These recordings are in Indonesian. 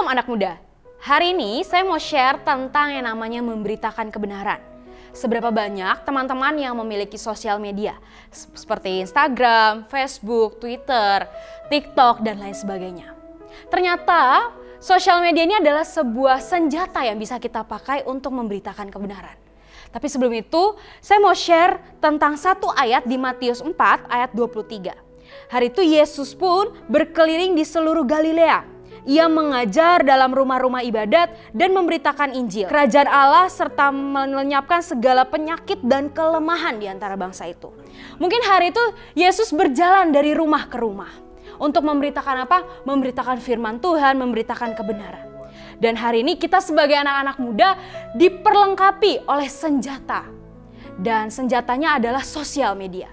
Shalom anak muda. Hari ini saya mau share tentang yang namanya memberitakan kebenaran. Seberapa banyak teman-teman yang memiliki sosial media seperti Instagram, Facebook, Twitter, TikTok, dan lain sebagainya. Ternyata sosial media ini adalah sebuah senjata yang bisa kita pakai untuk memberitakan kebenaran. Tapi sebelum itu, saya mau share tentang satu ayat di Matius 4 ayat 23. Hari itu Yesus pun berkeliling di seluruh Galilea. Ia mengajar dalam rumah-rumah ibadat dan memberitakan Injil, kerajaan Allah, serta melenyapkan segala penyakit dan kelemahan di antara bangsa itu. Mungkin hari itu Yesus berjalan dari rumah ke rumah untuk memberitakan apa? Memberitakan firman Tuhan, memberitakan kebenaran. Dan hari ini kita sebagai anak-anak muda diperlengkapi oleh senjata. Dan senjatanya adalah sosial media.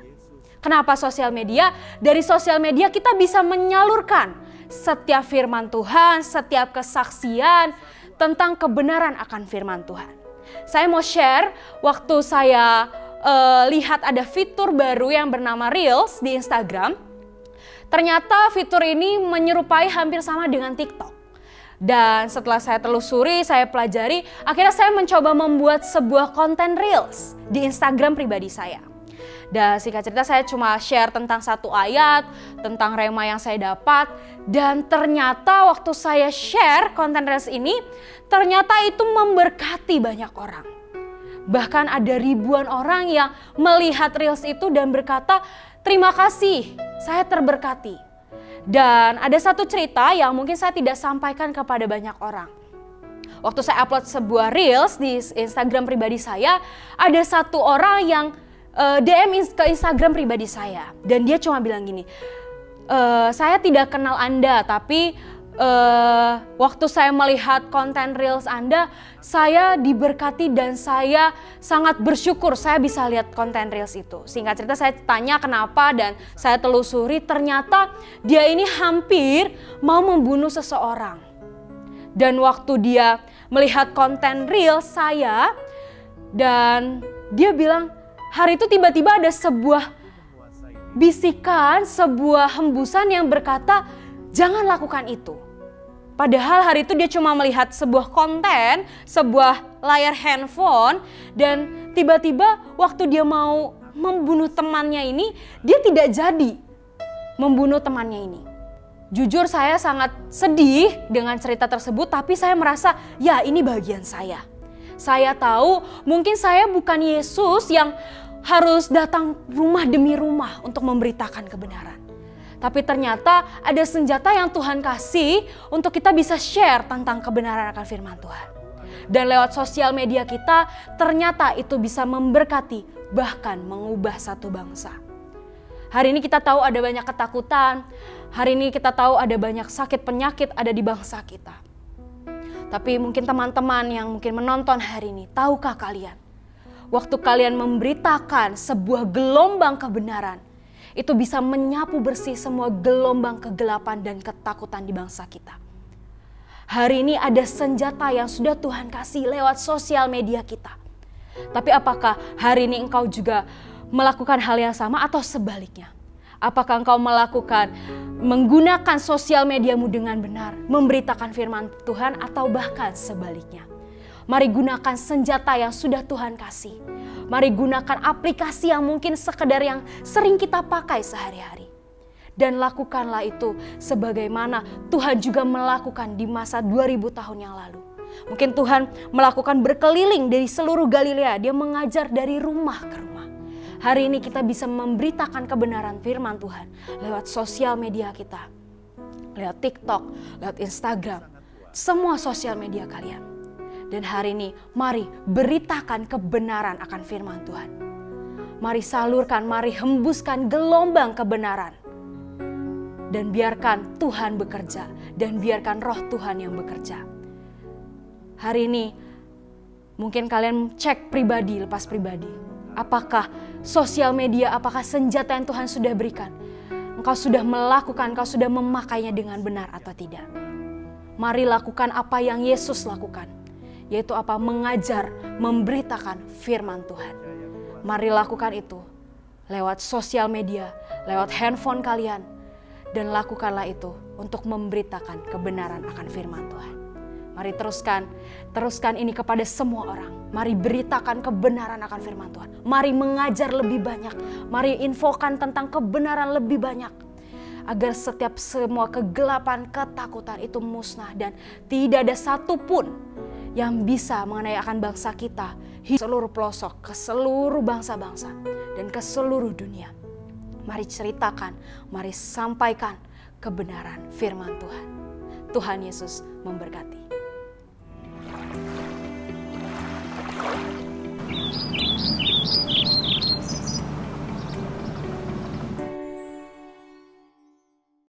Kenapa sosial media? Dari sosial media kita bisa menyalurkan setiap firman Tuhan, setiap kesaksian tentang kebenaran akan firman Tuhan. Saya mau share waktu saya lihat ada fitur baru yang bernama Reels di Instagram. Ternyata fitur ini menyerupai hampir sama dengan TikTok. Dan setelah saya telusuri, saya pelajari, akhirnya saya mencoba membuat sebuah konten Reels di Instagram pribadi saya. Dan singkat cerita saya cuma share tentang satu ayat, tentang rema yang saya dapat. Dan ternyata waktu saya share konten Reels ini, ternyata itu memberkati banyak orang. Bahkan ada ribuan orang yang melihat Reels itu dan berkata, terima kasih, saya terberkati. Dan ada satu cerita yang mungkin saya tidak sampaikan kepada banyak orang. Waktu saya upload sebuah Reels di Instagram pribadi saya, ada satu orang yang DM ke Instagram pribadi saya. Dan dia cuma bilang gini, saya tidak kenal Anda, tapi waktu saya melihat konten Reels Anda, saya diberkati dan saya sangat bersyukur saya bisa lihat konten Reels itu. Singkat cerita saya tanya kenapa dan saya telusuri, ternyata dia ini hampir mau membunuh seseorang. Dan waktu dia melihat konten Reels saya, dan dia bilang, hari itu tiba-tiba ada sebuah bisikan, sebuah hembusan yang berkata, jangan lakukan itu. Padahal hari itu dia cuma melihat sebuah konten, sebuah layar handphone, dan tiba-tiba waktu dia mau membunuh temannya ini, dia tidak jadi membunuh temannya ini. Jujur saya sangat sedih dengan cerita tersebut, tapi saya merasa ya ini bagian saya. Saya tahu mungkin saya bukan Yesus yang harus datang rumah demi rumah untuk memberitakan kebenaran. Tapi ternyata ada senjata yang Tuhan kasih untuk kita bisa share tentang kebenaran akan firman Tuhan. Dan lewat sosial media kita ternyata itu bisa memberkati bahkan mengubah satu bangsa. Hari ini kita tahu ada banyak ketakutan, hari ini kita tahu ada banyak sakit penyakit ada di bangsa kita. Tapi mungkin teman-teman yang mungkin menonton hari ini, tahukah kalian? Waktu kalian memberitakan sebuah gelombang kebenaran, itu bisa menyapu bersih semua gelombang kegelapan dan ketakutan di bangsa kita. Hari ini ada senjata yang sudah Tuhan kasih lewat sosial media kita. Tapi apakah hari ini engkau juga melakukan hal yang sama atau sebaliknya? Apakah engkau menggunakan sosial mediamu dengan benar, memberitakan firman Tuhan atau bahkan sebaliknya? Mari gunakan senjata yang sudah Tuhan kasih. Mari gunakan aplikasi yang mungkin sekedar yang sering kita pakai sehari-hari. Dan lakukanlah itu sebagaimana Tuhan juga melakukan di masa 2000 tahun yang lalu. Mungkin Tuhan melakukan berkeliling dari seluruh Galilea. Dia mengajar dari rumah ke rumah. Hari ini kita bisa memberitakan kebenaran firman Tuhan lewat sosial media kita. Lewat TikTok, lewat Instagram. Semua sosial media kalian. Dan hari ini mari beritakan kebenaran akan firman Tuhan. Mari salurkan, mari hembuskan gelombang kebenaran. Dan biarkan Tuhan bekerja. Dan biarkan roh Tuhan yang bekerja. Hari ini mungkin kalian cek pribadi, lepas pribadi. Apakah sosial media, apakah senjata yang Tuhan sudah berikan? Engkau sudah melakukan, engkau sudah memakainya dengan benar atau tidak? Mari lakukan apa yang Yesus lakukan. Yaitu apa? Mengajar, memberitakan firman Tuhan. Mari lakukan itu lewat sosial media, lewat handphone kalian. Dan lakukanlah itu untuk memberitakan kebenaran akan firman Tuhan. Mari teruskan ini kepada semua orang. Mari beritakan kebenaran akan firman Tuhan. Mari mengajar lebih banyak. Mari infokan tentang kebenaran lebih banyak. Agar semua kegelapan, ketakutan itu musnah. Dan tidak ada satupun yang bisa mengenai akan bangsa kita. Seluruh pelosok, ke seluruh bangsa-bangsa. Dan ke seluruh dunia. Mari ceritakan, mari sampaikan kebenaran firman Tuhan. Tuhan Yesus memberkati.